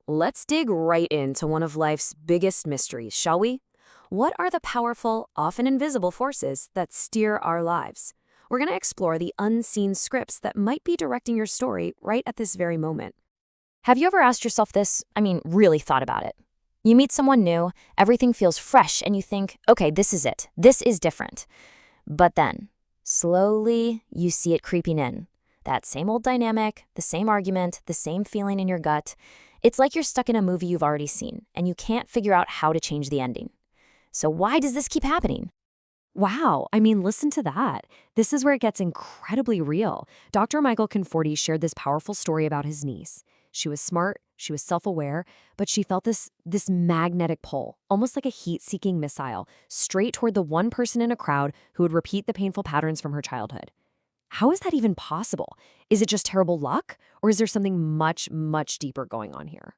Let's dig right into one of life's biggest mysteries, shall we? What are the powerful, often invisible forces that steer our lives? We're going to explore the unseen scripts that might be directing your story right at this very moment. Have you ever asked yourself this? Really thought about it. You meet someone new, everything feels fresh, and you think, okay, this is it. This is different. But then, slowly, you see it creeping in. That same old dynamic, the same argument, the same feeling in your gut. It's like you're stuck in a movie you've already seen, and you can't figure out how to change the ending. So why does this keep happening? Wow, listen to that. This is where it gets incredibly real. Dr. Michael Conforti shared this powerful story about his niece. She was smart, she was self-aware, but she felt this magnetic pull, almost like a heat-seeking missile, straight toward the one person in a crowd who would repeat the painful patterns from her childhood. How is that even possible? Is it just terrible luck, or is there something much, much deeper going on here?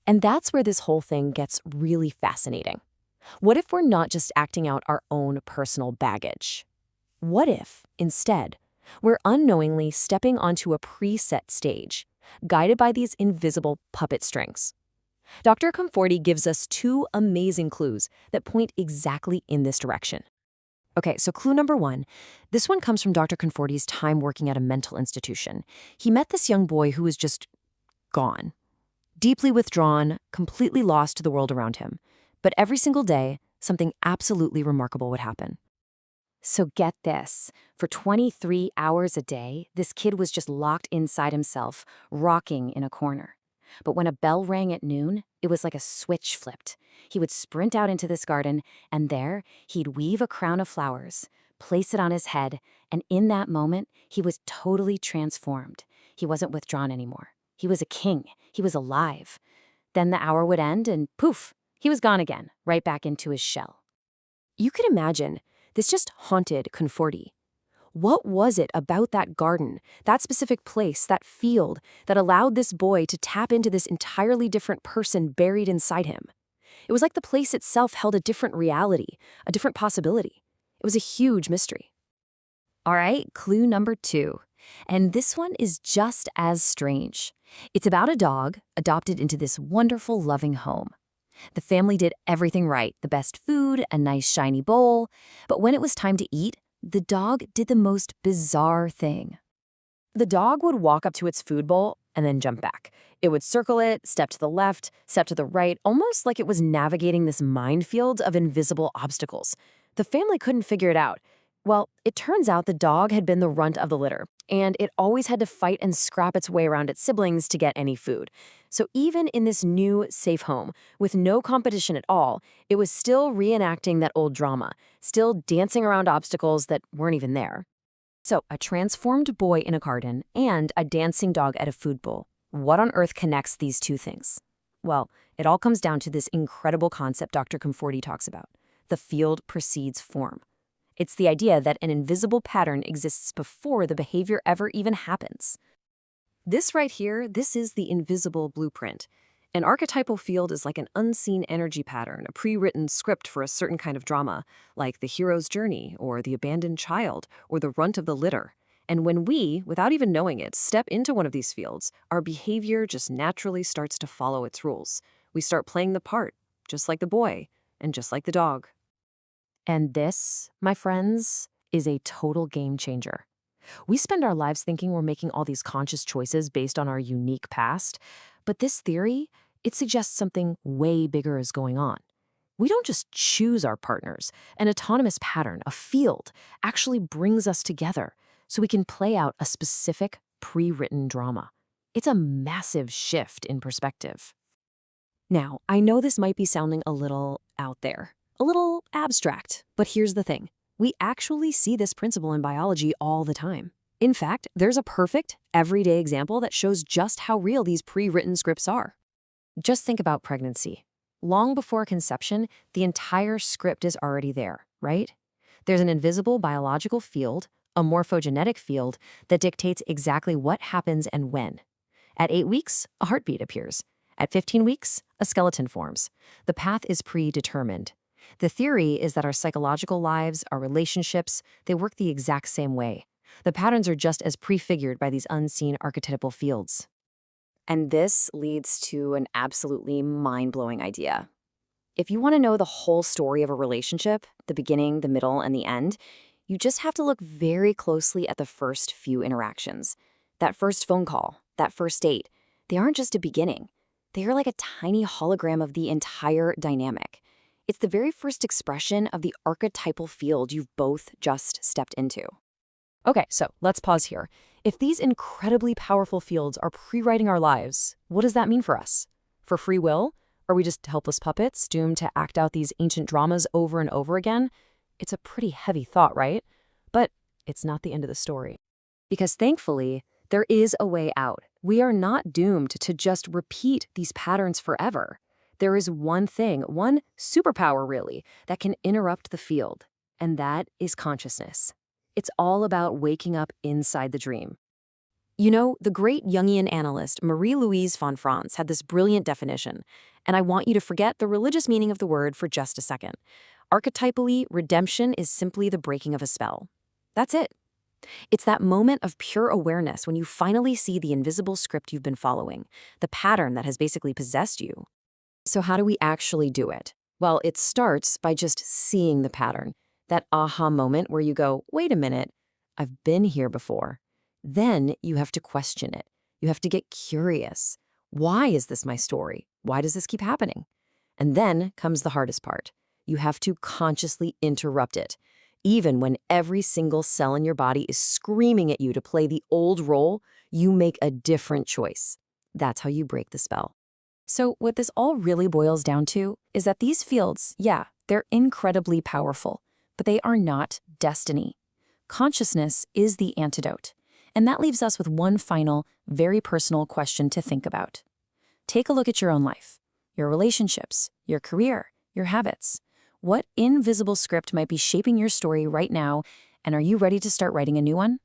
And that's where this whole thing gets really fascinating. What if we're not just acting out our own personal baggage? What if, instead, we're unknowingly stepping onto a preset stage, guided by these invisible puppet strings? Dr. Conforti gives us two amazing clues that point exactly in this direction. Okay, so clue number one. This one comes from Dr. Conforti's time working at a mental institution. He met this young boy who was just gone, deeply withdrawn, completely lost to the world around him. But every single day, something absolutely remarkable would happen. So get this, for 23 hours a day, this kid was just locked inside himself, rocking in a corner. But when a bell rang at noon, it was like a switch flipped. He would sprint out into this garden, and there, he'd weave a crown of flowers, place it on his head, and in that moment, he was totally transformed. He wasn't withdrawn anymore. He was a king. He was alive. Then the hour would end, and poof, he was gone again, right back into his shell. You could imagine, this just haunted Conforti. What was it about that garden, that specific place, that field, that allowed this boy to tap into this entirely different person buried inside him? It was like the place itself held a different reality, a different possibility. It was a huge mystery. All right, clue number two. And this one is just as strange. It's about a dog adopted into this wonderful, loving home. The family did everything right, the best food, a nice shiny bowl. But when it was time to eat, the dog did the most bizarre thing. The dog would walk up to its food bowl and then jump back. It would circle it, step to the left, step to the right, almost like it was navigating this minefield of invisible obstacles. The family couldn't figure it out. Well, it turns out the dog had been the runt of the litter, and it always had to fight and scrap its way around its siblings to get any food. So even in this new, safe home, with no competition at all, it was still reenacting that old drama, still dancing around obstacles that weren't even there. So, a transformed boy in a garden and a dancing dog at a food bowl. What on earth connects these two things? Well, it all comes down to this incredible concept Dr. Conforti talks about. The field precedes form. It's the idea that an invisible pattern exists before the behavior ever even happens. This right here, this is the invisible blueprint. An archetypal field is like an unseen energy pattern, a pre-written script for a certain kind of drama, like the hero's journey, or the abandoned child, or the runt of the litter. And when we, without even knowing it, step into one of these fields, our behavior just naturally starts to follow its rules. We start playing the part, just like the boy, and just like the dog. And this, my friends, is a total game changer. We spend our lives thinking we're making all these conscious choices based on our unique past, but this theory, it suggests something way bigger is going on. We don't just choose our partners. An autonomous pattern, a field, actually brings us together so we can play out a specific pre-written drama. It's a massive shift in perspective. Now, I know this might be sounding a little out there, a little abstract, but here's the thing. We actually see this principle in biology all the time. In fact, there's a perfect, everyday example that shows just how real these pre-written scripts are. Just think about pregnancy. Long before conception, the entire script is already there, right? There's an invisible biological field, a morphogenetic field, that dictates exactly what happens and when. At 8 weeks, a heartbeat appears. At 15 weeks, a skeleton forms. The path is predetermined. The theory is that our psychological lives, our relationships, they work the exact same way. The patterns are just as prefigured by these unseen archetypal fields. And this leads to an absolutely mind-blowing idea. If you want to know the whole story of a relationship, the beginning, the middle, and the end, you just have to look very closely at the first few interactions. That first phone call, that first date, they aren't just a beginning. They are like a tiny hologram of the entire dynamic. It's the very first expression of the archetypal field you've both just stepped into. Okay, so let's pause here. If these incredibly powerful fields are pre-writing our lives, what does that mean for us? For free will? Are we just helpless puppets doomed to act out these ancient dramas over and over again? It's a pretty heavy thought, right? But it's not the end of the story. Because thankfully, there is a way out. We are not doomed to just repeat these patterns forever. There is one thing, one superpower really, that can interrupt the field, and that is consciousness. It's all about waking up inside the dream. You know, the great Jungian analyst Marie-Louise von Franz had this brilliant definition, and I want you to forget the religious meaning of the word for just a second. Archetypally, redemption is simply the breaking of a spell. That's it. It's that moment of pure awareness when you finally see the invisible script you've been following, the pattern that has basically possessed you. So how do we actually do it? Well, it starts by just seeing the pattern, that aha moment where you go, wait a minute, I've been here before. Then you have to question it. You have to get curious. Why is this my story? Why does this keep happening? And then comes the hardest part. You have to consciously interrupt it. Even when every single cell in your body is screaming at you to play the old role, you make a different choice. That's how you break the spell. So what this all really boils down to is that these fields, yeah, they're incredibly powerful, but they are not destiny. Consciousness is the antidote. And that leaves us with one final, very personal question to think about. Take a look at your own life, your relationships, your career, your habits. What invisible script might be shaping your story right now, and are you ready to start writing a new one?